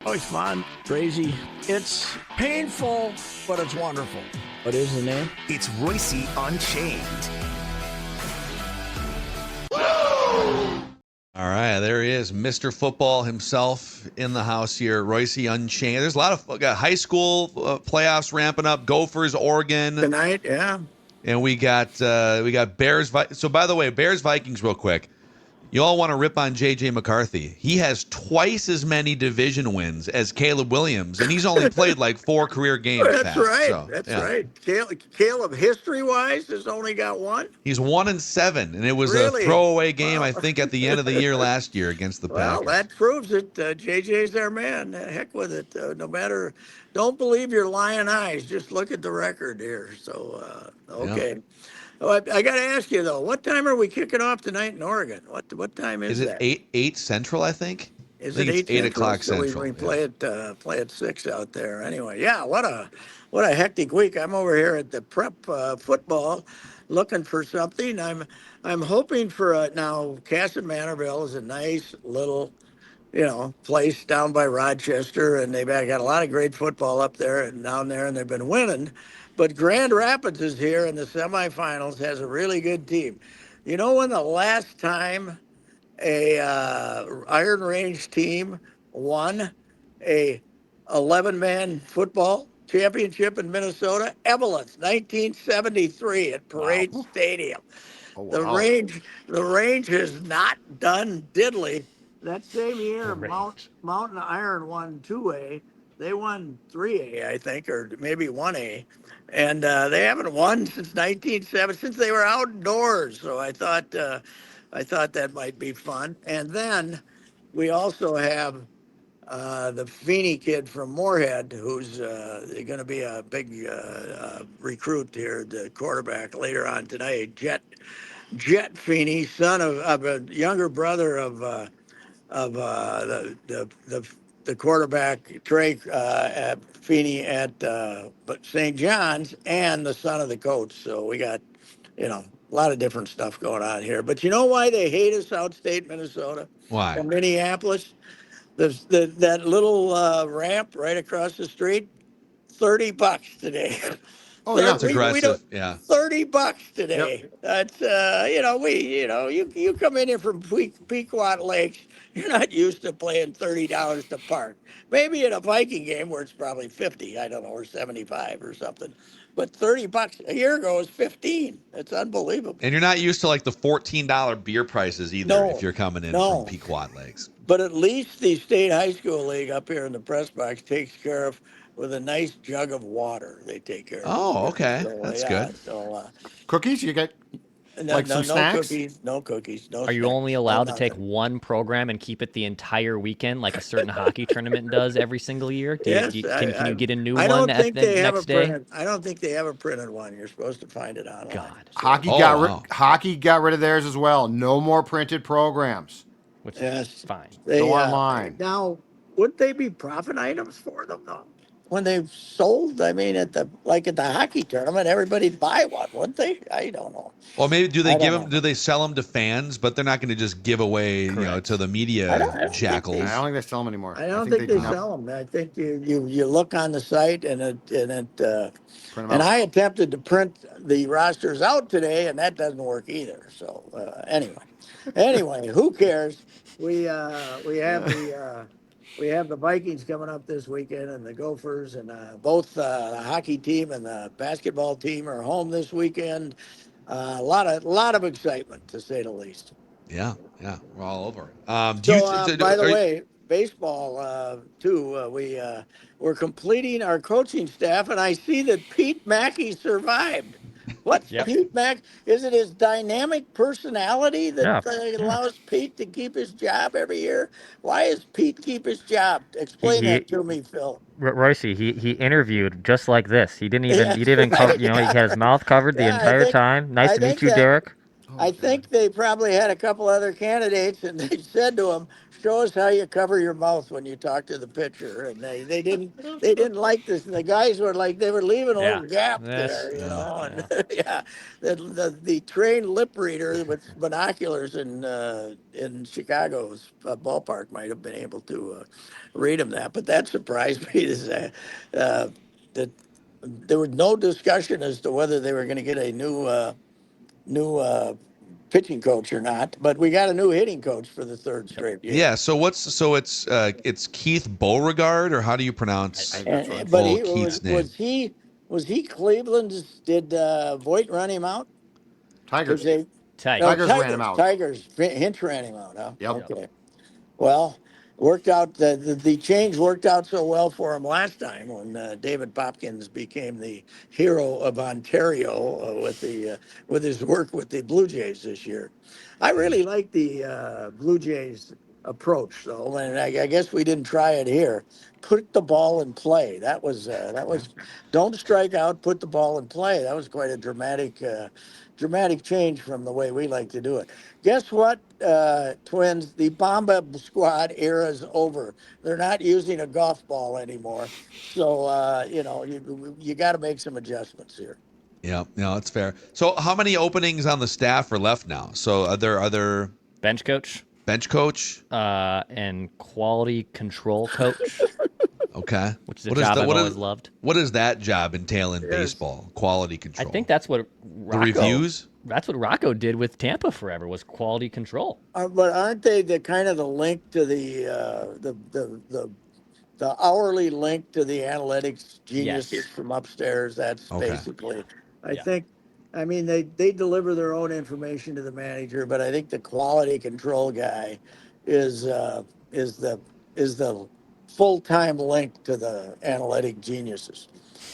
Oh, it's fun, crazy. It's painful, but it's wonderful. What is the name? It's Reusse Unchained. All right, there he is, Mr. Football himself in the house here, Reusse Unchained. There's a lot of got high school playoffs ramping up, Gophers, Oregon. Tonight, yeah. And we got Bears. So, by the way, Bears Vikings, real quick. You all want to rip on J.J. McCarthy. He has twice as many division wins as Caleb Williams, and he's only played like 4 career games. That's right. So, That's yeah. right. Caleb, history-wise, has only got one. He's 1-7, and it was a Really? throwaway game, Wow. I think, at the end of the year last year against the Well, Packers. that proves it. JJ's their man. Heck with it. No matter, don't believe your lying eyes. Just look at the record here. So, okay. Yeah. Oh, I got to ask you though. What time are we kicking off tonight in Oregon? What time is it that? 8 Central? I think. Is I think it it's 8 8 o'clock So Central. we play at 6 out there. Anyway, yeah. What a hectic week. I'm over here at the prep football, looking for something. I'm hoping for now. Castle Manorville is a nice little place down by Rochester, and they've got a lot of great football up there and down there, and they've been winning. But Grand Rapids is here in the semifinals, has a really good team. You know when the last time a Iron Range team won a 11-man football championship in Minnesota? Evelyn's, 1973 at Parade Stadium. Oh, The wow. range has not done diddly. That same year, The Mountain Iron won 2A. They won 3A, I think, or maybe 1A. And they haven't won since 1970, since they were outdoors. So I thought that might be fun. And then we also have the Feeney kid from Moorhead, who's going to be a big recruit here, the quarterback later on tonight. Jet Feeney, son of a younger brother of the quarterback Trey Feeney at St. John's, and the son of the coach. So we got a lot of different stuff going on here. But you know why they hate us, outstate Minnesota? Why? From Minneapolis. That little ramp right across the street, $30 today. Oh, yeah. It's aggressive. Yeah. $30 today. That's you come in here from Pequot Lakes, you're not used to paying $30 to park. Maybe in a Viking game where it's probably 50, I don't know, or 75 or something. But $30 a year ago was 15. It's unbelievable. And you're not used to like the $14 beer prices either if you're coming in from Pequot Lakes. But at least the State High School League up here in the press box takes care of with a nice jug of water. They take care of. Oh, okay. That's good. So Cookies? You get some snacks? No cookies. No. Are you snacks, only no allowed to take nothing. one program and keep it the entire weekend, like a certain hockey tournament does every single year? Can you get a new one at the next day? I don't think they have a printed one. You're supposed to find it online. God. So, Hockey got rid of theirs as well. No more printed programs. Which is fine. Go online. Now, would they be profit items for them though? When they've sold, I mean, at the hockey tournament, everybody'd buy one, wouldn't they? I don't know. Well, maybe do they sell them to fans, but they're not going to just give away, to the media jackals. I don't think they sell them anymore. I don't think they sell them. I think you look on the site and I attempted to print the rosters out today, and that doesn't work either. So anyway, who cares? We have the Vikings coming up this weekend, and the Gophers, and both the hockey team and the basketball team are home this weekend. A lot of excitement, to say the least. Yeah, we're all over. By the way, baseball too. We're completing our coaching staff, and I see that Pete Mackey survived. What's Pete Mackey? Is it his dynamic personality that allows Pete to keep his job every year? Why does Pete keep his job? Explain that to me, Phil. Reusse, he interviewed just like this. He didn't cover. He had his mouth covered the entire time. Nice to meet you, Derek. I think they probably had a couple other candidates, and they said to him, show us how you cover your mouth when you talk to the pitcher. And they didn't like this. And the guys were like, they were leaving a little gap there, you know. And yeah, the trained lip reader with binoculars in Chicago's ballpark might have been able to read him that. But that surprised me that there was no discussion as to whether they were going to get a new pitching coach or not, but we got a new hitting coach for the third straight year. Yeah. So it's Keith Beauregard, or how do you pronounce But Keith's name? Was he Cleveland's? Did Voigt run him out? Tigers. Tigers ran him out. Tigers. Hinch ran him out, huh? Yep. Okay. Well, worked out the change worked out so well for him last time when David Popkins became the hero of Ontario with his work with the Blue Jays this year. I really like the Blue Jays approach, though, and I guess we didn't try it here. Put the ball in play. That was don't strike out. Put the ball in play. That was quite a dramatic change from the way we like to do it. Guess what, Twins? The Bomba Squad era is over. They're not using a golf ball anymore. So, you got to make some adjustments here. Yeah, no, that's fair. So how many openings on the staff are left now? So are there bench coach, and quality control coach. Okay. Which is a job I've always loved. What does that job entail in baseball? Quality control. I think that's what the reviews. That's what Rocco did with Tampa forever, was quality control. But aren't they the kind of the link to the hourly link to the analytics geniuses from upstairs? That's basically. I think. I mean, they deliver their own information to the manager, but I think the quality control guy is the full-time link to the analytic geniuses.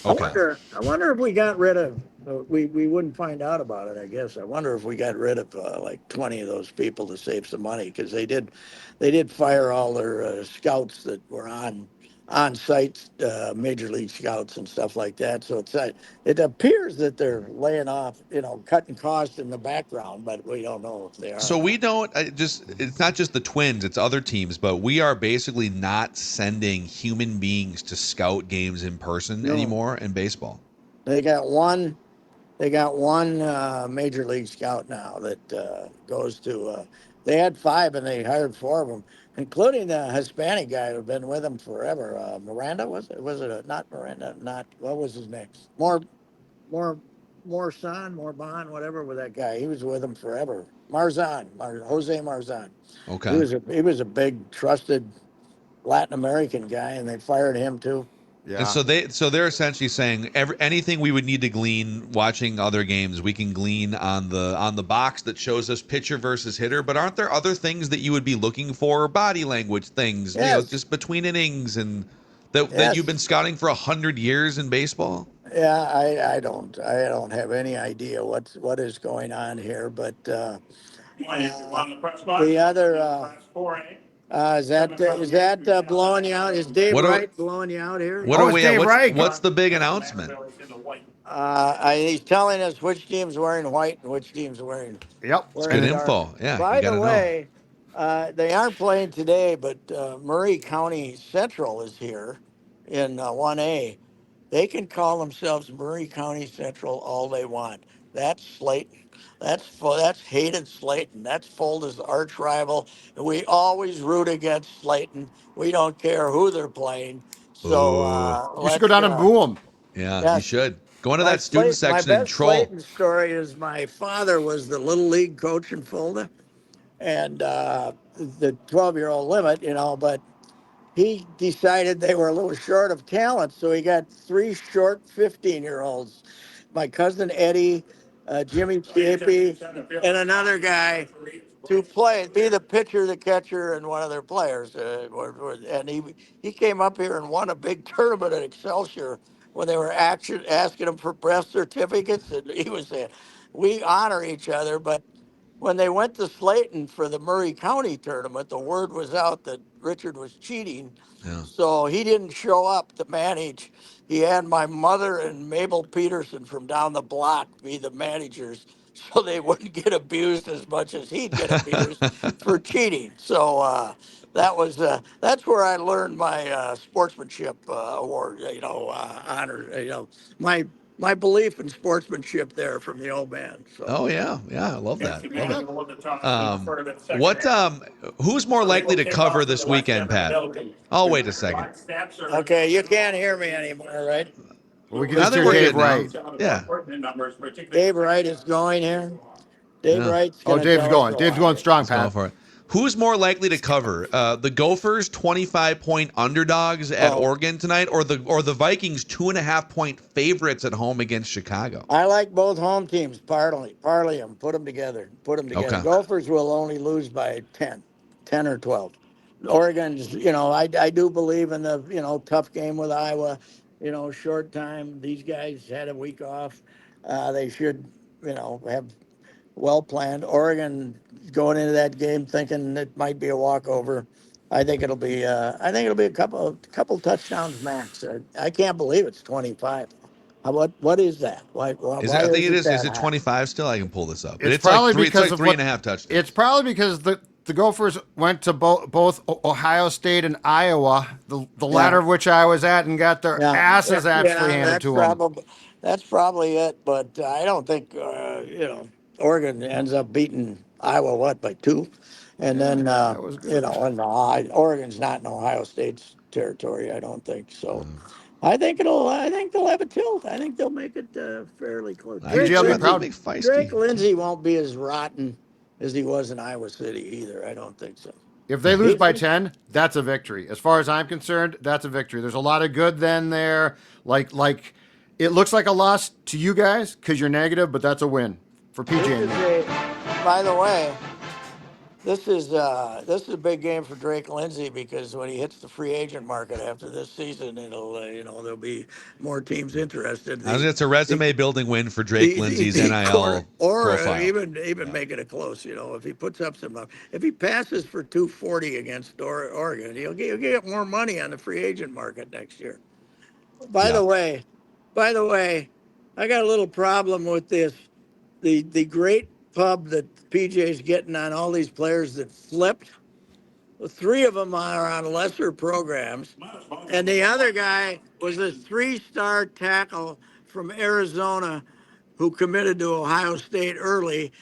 Okay. I wonder if we got rid of. We wouldn't find out about it, I guess. I wonder if we got rid of like 20 of those people to save some money, because they did fire all their scouts that were on site, major league scouts and stuff like that. So it appears that they're laying off, cutting costs in the background, but we don't know if they are. So we don't it's not just the Twins, it's other teams, but we are basically not sending human beings to scout games in person anymore in baseball. They got one major league scout now that goes to. They had 5 and they hired 4 of them, including the Hispanic guy who'd been with them forever. Miranda, was it not Miranda? Not, what was his name? Morban, whatever, with that guy. He was with them forever. Jose Marzan. Okay. He was a big trusted Latin American guy, and they fired him too. Yeah. And so they're essentially saying anything we would need to glean watching other games, we can glean on the box that shows us pitcher versus hitter. But aren't there other things that you would be looking for? Body language things, just between innings, and that you've been scouting for 100 years in baseball. Yeah, I don't have any idea what is going on here, but the other. Is that blowing you out? Is Dave Wright blowing you out here? What's the big announcement? He's telling us which team's wearing white and which team's wearing. Yep, it's good info. Yeah. By the way, they aren't playing today, but Murray County Central is here in 1A. They can call themselves Murray County Central all they want. That's Slayton. That's hated Slayton. That's Fulda's arch rival. And we always root against Slayton. We don't care who they're playing. So you should go down and boo them. Yeah, you should. Go into that student section and troll. My best Slayton story is my father was the little league coach in Fulda, and the 12-year-old limit, but he decided they were a little short of talent, so he got 3 short 15-year-olds. My cousin Eddie, Jimmy Chiappi, and another guy to be the pitcher, the catcher, and one of their players. And he came up here and won a big tournament at Excelsior when they were asking him for birth certificates, and he was saying, "We honor each other," but when they went to Slayton for the Murray County tournament, the word was out that Richard was cheating. Yeah. So he didn't show up to manage. He had my mother and Mabel Peterson from down the block be the managers, so they wouldn't get abused as much as he'd get abused for cheating. So that's where I learned my sportsmanship award. Honor. My belief in sportsmanship there from the old man. So. Oh yeah, I love that. Love it. Who's more likely to cover this weekend, Pat? Oh, wait a second. Okay, you can't hear me anymore, right? Well, we can I just think hear we're Dave good now. Wright. Yeah. Dave Wright is going here. Dave Yeah. Wright's Oh, going to Dave's tell us going. Dave's going strong, Let's go Pat. for it. Who's more likely to cover? The Gophers 25-point underdogs at Oregon tonight, or the Vikings 2.5-point favorites at home against Chicago? I like both home teams. Parlay them. Put them together. Okay. Gophers will only lose by 10 or 12. Oregon's, I do believe in the, tough game with Iowa. Short time. These guys had a week off. They should, have well planned. Oregon going into that game thinking it might be a walkover. I think it'll be. A couple touchdowns max. I can't believe it's 25. What is that? Why Is it? I think is it it is. Is that it high? 25 still? I can pull this up. But It's it's like probably three. It's because like of 3.5 touchdowns. It's probably because the Gophers went to both Ohio State and Iowa, the latter of which I was at, and got their asses absolutely handed to them. That's probably it. But I don't think Oregon ends up beating Iowa by 2, and then that was good. Oregon's not in Ohio State's territory. I don't think so. I think they'll have a tilt. I think they'll make it fairly close. PJ will be proud. Drake Lindsay won't be as rotten as he was in Iowa City either. I don't think so. If they lose by 10, that's a victory. As far as I'm concerned, that's a victory. There's a lot of good then there. Like it looks like a loss to you guys because you're negative, but that's a win for PJ and me. By the way, this is a big game for Drake Lindsay because when he hits the free agent market after this season, it'll there'll be more teams interested. It's a resume building win for Drake Lindsay's NIL profile. Even making it close. If he puts up if he passes for 240 against Oregon, he'll get more money on the free agent market next year. By the way, I got a little problem with this. The great pub that PJ's getting on all these players that flipped. 3 of them are on lesser programs, and the other guy was a 3-star tackle from Arizona who committed to Ohio State early.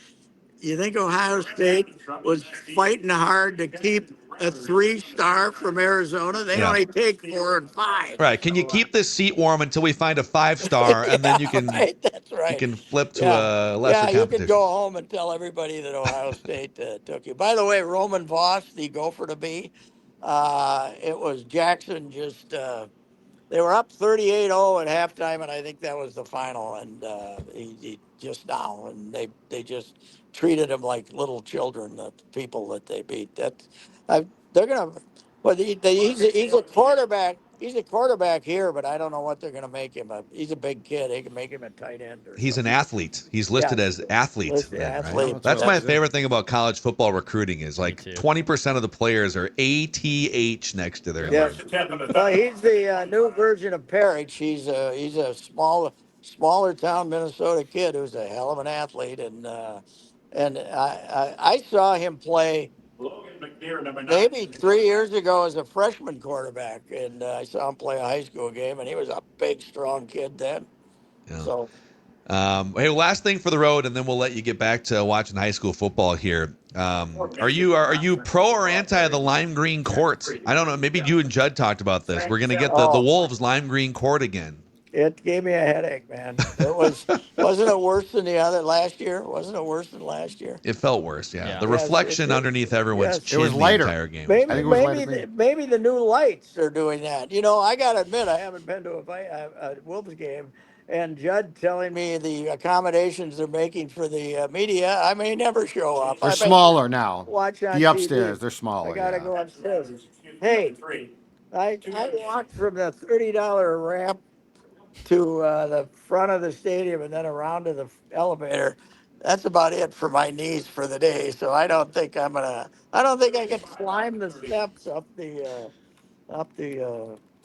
You think Ohio State was fighting hard to keep a 3-star from Arizona? They only take 4 and 5. Right. Can you keep this seat warm until we find a 5-star, and then you can that's right. You can flip to a lesser competition. You can go home and tell everybody that Ohio State took you. By the way, Roman Voss, the Gopher to be, it was Jackson just. They were up 38-0 at halftime, and I think that was the final. And he just now, and they just treated him like little children, the people that they beat. They're gonna. Well, he's a quarterback. He's a quarterback here, but I don't know what they're going to make him. He's a big kid. They can make him a tight end. He's an athlete. He's listed as athlete. Right? That's my favorite thing about college football recruiting is like 20% of the players are ATH next to their name. Well, he's the new version of Parrish. He's a smaller town Minnesota kid who's a hell of an athlete, and I saw him play maybe 3 years ago as a freshman quarterback, and I saw him play a high school game, and he was a big, strong kid then. Yeah. So, hey, last thing for the road, and then we'll let you get back to watching high school football here. Are you pro or anti the lime green court? I don't know. Maybe you and Judd talked about this. We're gonna get the Wolves lime green court again. It gave me a headache, man. Wasn't it worse than the other last year? Wasn't it worse than last year? It felt worse, yeah. The reflection underneath everyone's chin it was lighter. the entire game. Maybe the new lights are doing that. I got to admit, I haven't been to a Wolves game, and Judd telling me the accommodations they're making for the media, I may never show up. They're smaller now. Watch on the upstairs, TV. they're smaller. I got to go upstairs. Hey, I walked from the $30 ramp to the front of the stadium and then around to the elevator. That's about it for my knees for the day. So I don't think I can climb the steps up the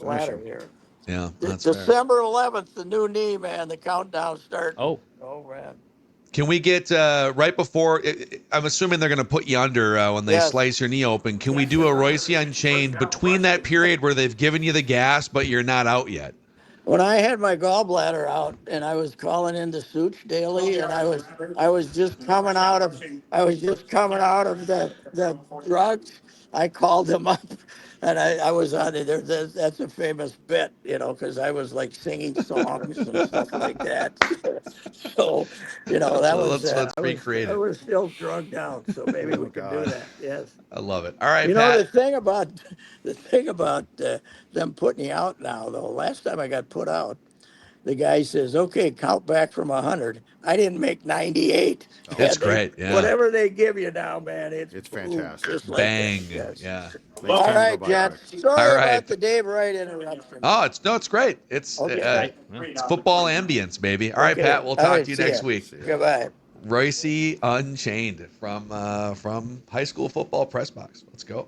ladder here. Yeah, that's December 11th, the new knee, man. The countdown starts. Oh, man. Can we get right before? I'm assuming they're going to put you under when they slice your knee open. Can we do a Reusse Unchained between that period where they've given you the gas, but you're not out yet? When I had my gallbladder out and I was calling into Such daily, and I was just coming out of the drugs, I called him up, and I was on it. That's a famous bit, because I was like singing songs and stuff like that. So, that was let's recreate I it. was still drugged down. So maybe we can do that. Yes. I love it. All right, The Pat. thing about them putting you out now, though. Last time I got put out, the guy says, "Okay, count back from 100." I didn't make 98. It's great. Yeah. Whatever they give you now, man, it's fantastic. Just like Bang. that. Yes. Yeah. All right, Judd. Sorry All right. about the Dave Wright interruption. Oh, it's great. It's it's football ambience, baby. All right, Pat. We'll talk to you next week. Goodbye. Reusse Unchained from high school football press box. Let's go.